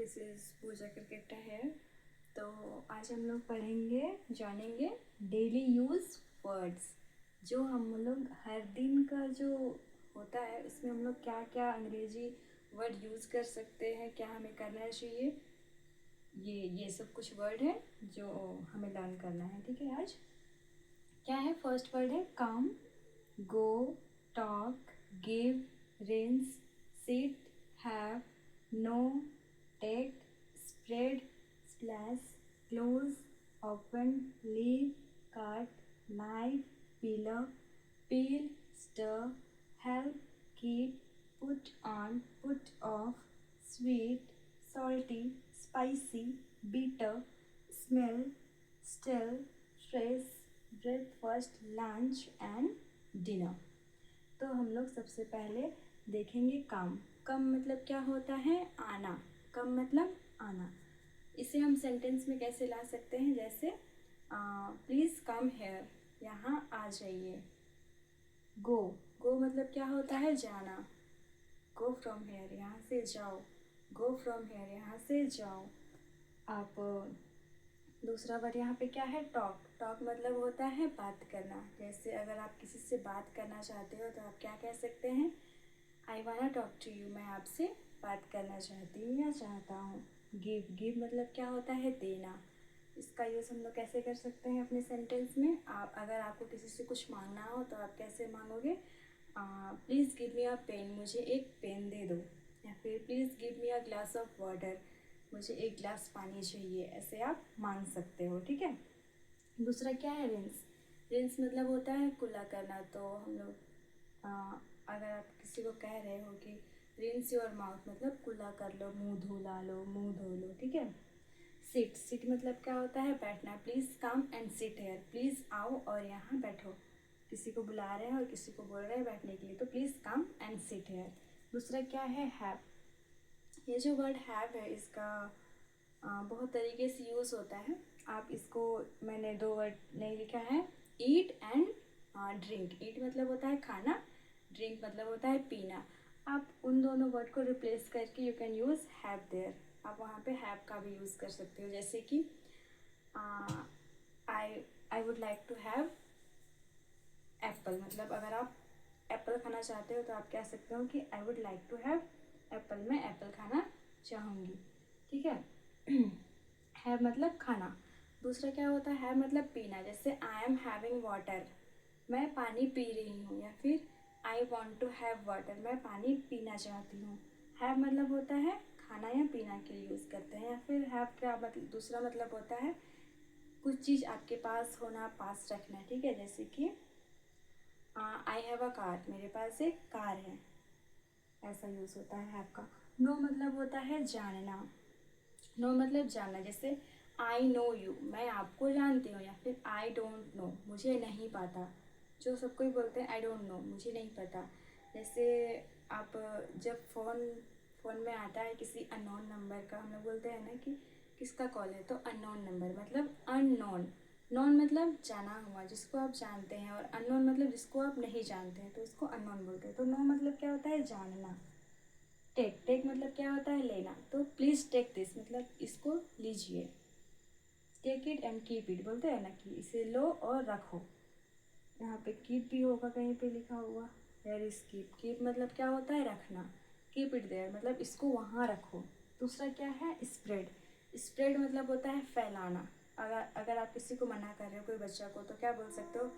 This is Puja cricketer है। तो आज हम लोग जानेंगे डेली यूज़ वर्ड्स, जो हम लोग हर दिन का जो होता है उसमें हम लोग क्या क्या अंग्रेजी वर्ड यूज़ कर सकते हैं, क्या हमें करना चाहिए। ये सब कुछ वर्ड है जो हमें लर्न करना है। ठीक है, आज क्या है? फर्स्ट वर्ड है come, go, talk, give, rinse, sit, have, no, take, spread, splash, close, open, leave, cut, knife, peeler, peel, stir, help, keep, put on, put off, sweet, salty, spicy, bitter, smell, still, fresh, breakfast, lunch and dinner। तो हम लोग सबसे पहले देखेंगे कम। कम मतलब क्या होता है? आना। कम मतलब आना। इसे हम सेंटेंस में कैसे ला सकते हैं? जैसे प्लीज़ कम हेयर, यहाँ आ जाइए। गो, गो मतलब क्या होता है? जाना। गो फ्रॉम हेयर, यहाँ से जाओ। गो फ्रॉम हेयर, यहाँ से जाओ। आप दूसरा वर्ड यहाँ पे क्या है? टॉक। टॉक मतलब होता है बात करना। जैसे अगर आप किसी से बात करना चाहते हो तो आप क्या कह सकते हैं? आई वाना टॉक टू यू, मैं आपसे बात करना चाहती हूँ या चाहता हूँ। गिव, गिव मतलब क्या होता है? देना। इसका यूज़ हम लोग कैसे कर सकते हैं अपने सेंटेंस में? अगर आपको किसी से कुछ मांगना हो तो आप कैसे मांगोगे? Please give me a pen, मुझे एक पेन दे दो। या फिर please give me a glass of water, मुझे एक गिलास पानी चाहिए। ऐसे आप मांग सकते हो। ठीक है। दूसरा क्या है? रिंस। रिंस मतलब होता है कुल्ला करना। तो हम लोग अगर आप किसी को कह रहे हो कि रिंस योर माउथ, मतलब कुल्ला कर लो, मुंह धुला लो, मुंह धो लो। ठीक है। सिट, सिट मतलब क्या होता है? बैठना। Please come and sit here, please आओ और यहाँ बैठो। किसी को बुला रहे हैं और किसी को बोल रहे हैं बैठने के लिए, तो please come and sit here. दूसरा क्या है? हैव। ये जो वर्ड हैव है इसका बहुत तरीके से यूज़ होता है। आप इसको, मैंने दो वर्ड नहीं लिखा है, ईट एंड ड्रिंक। ईट मतलब होता है खाना, ड्रिंक मतलब होता है पीना। आप उन दोनों वर्ड को रिप्लेस करके you can use have their. आप वहाँ पे हैव का भी यूज़ कर सकते हो। जैसे कि I would like to have apple, मतलब अगर आप एप्पल खाना चाहते हो तो आप कह सकते हो कि I would like to have apple, मैं एप्पल खाना चाहूँगी। ठीक है। हैव मतलब खाना। दूसरा क्या होता है? हैव मतलब पीना। जैसे आई एम हैविंग वाटर, मैं पानी पी रही हूँ। या फिर I want to have water, मैं पानी पीना चाहती हूँ। हैव मतलब होता है खाना या पीना के लिए यूज़ करते हैं। या फिर हैव का मतलब दूसरा मतलब होता है कुछ चीज़ आपके पास होना, पास रखना। ठीक है। जैसे कि आई हैव अ कार, मेरे पास एक कार है। ऐसा यूज़ होता है हैव का। नो मतलब होता है जानना। नो मतलब जानना। जैसे आई नो यू, मैं आपको जानती हूँ। या फिर आई डोंट नो, मुझे नहीं पता। जो सबको ही बोलते हैं आई डोंट नो, मुझे नहीं पता। जैसे आप जब फ़ोन में आता है किसी अननोन नंबर का, हम लोग बोलते हैं ना कि किसका कॉल है, तो अननोन नंबर मतलब अननोन। नॉन मतलब जाना हुआ, जिसको आप जानते हैं, और अननोन मतलब जिसको आप नहीं जानते हैं, तो उसको अननोन बोलते हैं। तो नो मतलब क्या होता है? जानना। टेक, टेक मतलब क्या होता है? लेना। तो प्लीज़ टेक दिस मतलब इसको लीजिए। Take it and keep it बोलते हैं ना कि इसे लो और रखो। यहाँ पे कीप भी होगा कहीं पे लिखा हुआ। देयर इज कीप, कीप मतलब क्या होता है? रखना। कीप इट देयर मतलब इसको वहाँ रखो। दूसरा क्या है? स्प्रेड। स्प्रेड मतलब होता है फैलाना। अगर आप किसी को मना कर रहे हो, कोई बच्चा को, तो क्या बोल सकते हो?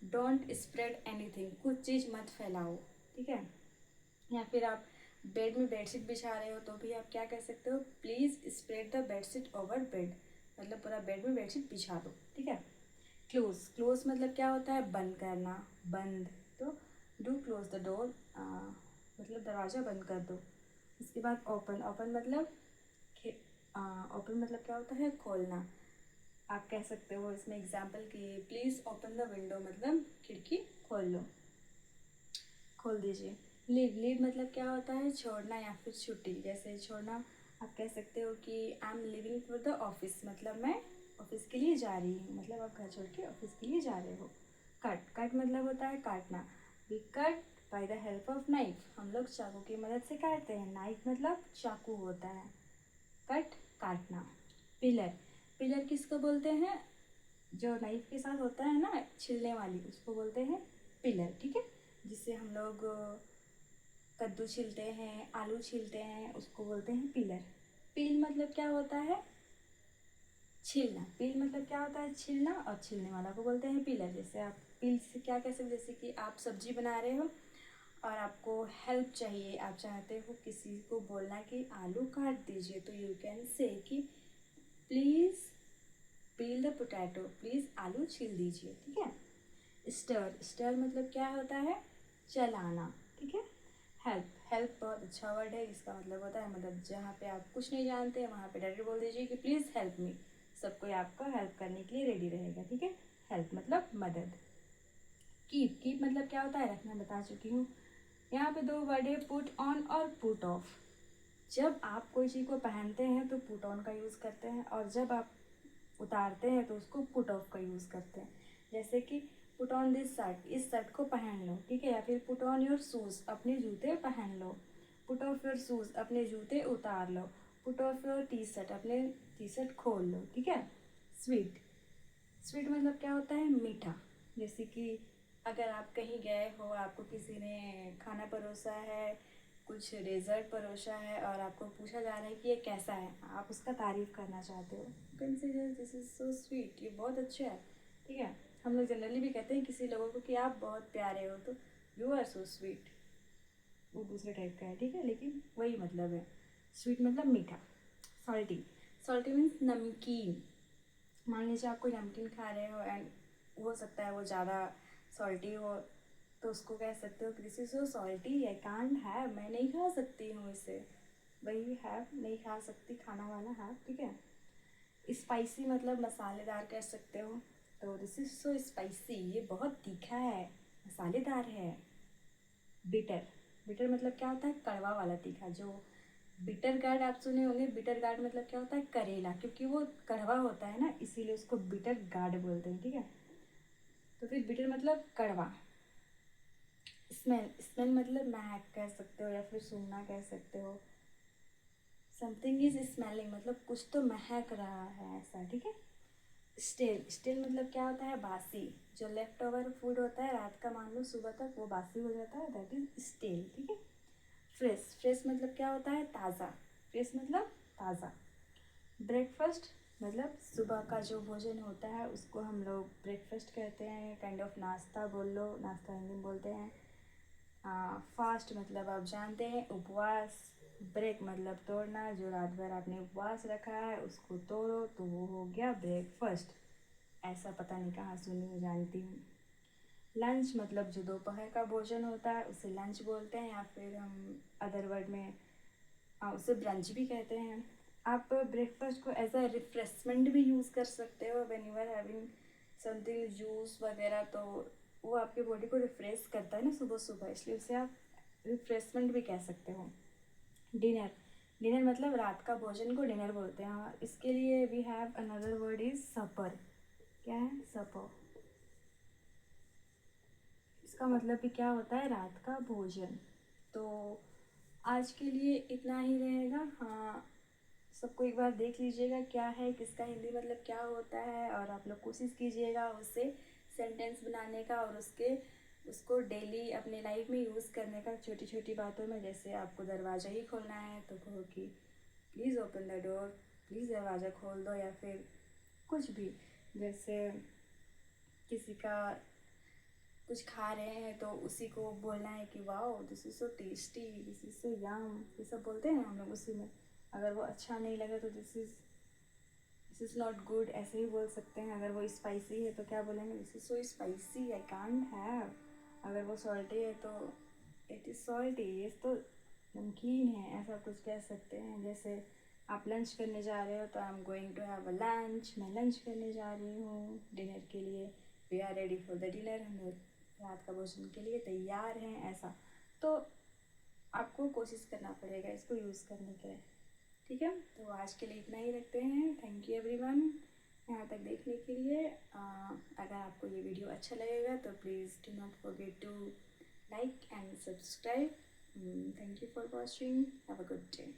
डोंट स्प्रेड एनीथिंग, कुछ चीज़ मत फैलाओ। ठीक है। या फिर आप बेड में बेडशीट बिछा रहे हो तो भी आप क्या कह सकते हो? Please spread the bedsheet over bed, मतलब पूरा बेड में बेडशीट बिछा दो। ठीक है। क्लोज, क्लोज मतलब क्या होता है? बंद करना, बंद। तो डू क्लोज द डोर, मतलब दरवाज़ा बंद कर दो। इसके बाद ओपन, ओपन मतलब ओपन मतलब क्या होता है? खोलना। आप कह सकते हो इसमें एग्जाम्पल कि प्लीज़ ओपन द विंडो, मतलब खिड़की खोल लो, खोल दीजिए। लीव, लीव मतलब क्या होता है? छोड़ना या फिर छुट्टी। जैसे छोड़ना, आप कह सकते हो कि I am living for the office, मतलब मैं ऑफिस के लिए जा रही हूँ, मतलब आप घर छोड़ के ऑफिस के लिए जा रहे हो। कट, कट मतलब होता है काटना। We cut by the help of knife, हम लोग चाकू की मदद से काटते हैं। नाइफ मतलब चाकू होता है। कट काटना। पिलर, पिलर किसको बोलते हैं, जो नाइफ के साथ होता है ना छिलने वाली, उसको बोलते हैं पिलर, ठीक है। जिससे हम लोग कद्दू छीलते हैं, आलू छीलते हैं, उसको बोलते हैं पिलर। पील मतलब क्या होता है, छीलना। पील मतलब क्या होता है, छीलना, और छीलने वाला को बोलते हैं पिलर। जैसे आप पील से क्या कह सकते, जैसे कि आप सब्जी बना रहे हो और आपको हेल्प चाहिए, आप चाहते हो किसी को बोलना कि आलू काट दीजिए, तो यू कैन से कि please peel the potato, please आलू छील दीजिए, ठीक है। स्टर, स्टर मतलब क्या होता है, चलाना, ठीक है। हेल्प, हेल्प बहुत अच्छा वर्ड है, इसका मतलब होता है मदद। जहाँ पे आप कुछ नहीं जानते हैं वहाँ पे डायरेक्ट बोल दीजिए कि प्लीज़ हेल्प मी, सब कोई आपको हेल्प करने के लिए रेडी रहेगा, ठीक है। हेल्प मतलब मदद। कीप, कीप मतलब क्या होता है, रखना, बता चुकी हूँ। यहाँ पे दो वर्ड है, पुट ऑन और पुट ऑफ। जब आप कोई चीज़ को पहनते हैं तो पुट ऑन का यूज़ करते हैं, और जब आप उतारते हैं तो उसको पुट ऑफ का यूज़ करते हैं। जैसे कि पुट ऑन दिस शर्ट, इस शर्ट को पहन लो, ठीक है। या फिर पुट ऑन योर शूज़, अपने जूते पहन लो। पुट ऑफ योर शूज़, अपने जूते उतार लो। Put off your T shirt, अपने टी शर्ट खोल लो, ठीक है। स्वीट, स्वीट मतलब क्या होता है, मीठा। जैसे कि अगर आप कहीं गए हो, आपको किसी ने खाना परोसा है, कुछ डेजर्ट परोसा है, और आपको पूछा जा रहा है कि ये कैसा है, आप उसका तारीफ़ करना चाहते हो, consider this is so sweet, ये बहुत अच्छा है, ठीक है। हम लोग जनरली भी कहते हैं किसी लोगों को कि आप बहुत प्यारे हो, तो यू आर सो स्वीट, वो दूसरे टाइप का है, ठीक है, लेकिन वही मतलब है। स्वीट मतलब मीठा। सॉल्टी, सॉल्टी मीन्स नमकीन। मान लीजिए आप कोई नमकीन खा रहे हो एंड हो सकता है वो ज़्यादा सॉल्टी हो, तो उसको कह सकते हो this is so salty, I can't have, मैं नहीं खा सकती हूँ इसे। वही हैव, नहीं खा सकती, खाना वाला हैव, ठीक है। स्पाइसी मतलब मसालेदार कह सकते हो, तो दिस इज़ सो स्पाइसी, ये बहुत तीखा है, मसालेदार है। बिटर, बिटर मतलब क्या होता है, कड़वा वाला तीखा। जो बिटर गार्ड आप सुने होंगे, बिटर गार्ड मतलब क्या होता है, करेला, क्योंकि वो कड़वा होता है ना, इसीलिए उसको बिटर गार्ड बोलते हैं, ठीक है। तो फिर बिटर मतलब कड़वा। स्मेल, स्मेल मतलब महक कह सकते हो, या फिर सूंघना कह सकते हो। समथिंग इज स्मेलिंग मतलब कुछ तो महक रहा है, ऐसा, ठीक है। स्टेल, स्टेल मतलब क्या होता है, बासी। जो लेफ्ट ओवर फूड होता है रात का, मान लो सुबह तक वो बासी हो जाता है, दैट इज स्टेल, ठीक है। फ्रेश, फ्रेश मतलब क्या होता है, ताज़ा। फ्रेश मतलब ताज़ा। ब्रेकफास्ट मतलब सुबह का जो भोजन होता है उसको हम लोग ब्रेकफास्ट कहते हैं, काइंड ऑफ नाश्ता बोल लो, नाश्ता हिंदी में बोलते हैं। फास्ट मतलब आप जानते हैं, उपवास। ब्रेक मतलब तोड़ना, जो रात भर आपने उपवास रखा है उसको तोड़ो, तो वो हो गया ब्रेकफास्ट। ऐसा पता नहीं कहाँ सुनी हूँ, जानती हूँ। लंच मतलब जो दोपहर का भोजन होता है उसे लंच बोलते हैं, या फिर हम अदर वर्ड में उसे ब्रंच भी कहते हैं। आप ब्रेकफास्ट को एज अ रिफ्रेशमेंट भी यूज़ कर सकते हो, when you are having something juice वगैरह, तो वो आपके बॉडी को रिफ्रेश करता है ना सुबह सुबह, इसलिए उसे आप रिफ्रेशमेंट भी कह सकते हो। डिनर, डिनर मतलब रात का भोजन को डिनर बोलते हैं, और इसके लिए we have another word is supper. क्या है, सपर। इसका मतलब भी क्या होता है, रात का भोजन। तो आज के लिए इतना ही रहेगा। हाँ, सबको एक बार देख लीजिएगा क्या है, किसका हिंदी मतलब क्या होता है, और आप लोग कोशिश कीजिएगा उससे सेंटेंस बनाने का, और उसको डेली अपने लाइफ में यूज़ करने का, छोटी छोटी बातों में। जैसे आपको दरवाज़ा ही खोलना है तो कहो कि please open the door, please दरवाज़ा खोल दो, या फिर कुछ भी। जैसे किसी का कुछ खा रहे हैं तो उसी को बोलना है कि wow this is so tasty, this is so yum, ये सब बोलते हैं हम लोग उसी में। अगर वो अच्छा नहीं लगे तो दिस इज़ नॉट गुड, ऐसे ही बोल सकते हैं। अगर वो स्पाइसी है तो क्या बोलेंगे, this is so spicy, I can't have. अगर वो सॉल्टी है तो इट इज़ सॉल्टी, ये तो नमकीन है, ऐसा कुछ कह सकते हैं। जैसे आप लंच करने जा रहे हो तो I am going to have a lunch, मैं लंच करने जा रही हूँ डिनर के लिए। We are ready for the dinner, हम लोग रात का भोजन के लिए तैयार हैं, ऐसा। तो आपको कोशिश करना पड़ेगा इसको यूज़ करने के लिए, ठीक है। तो आज के लिए इतना ही रखते हैं। थैंक यू एवरीवन यहाँ तक देखने के लिए। अगर आपको ये वीडियो अच्छा लगेगा तो please do not forget to like and subscribe. Thank you for watching, have a good day.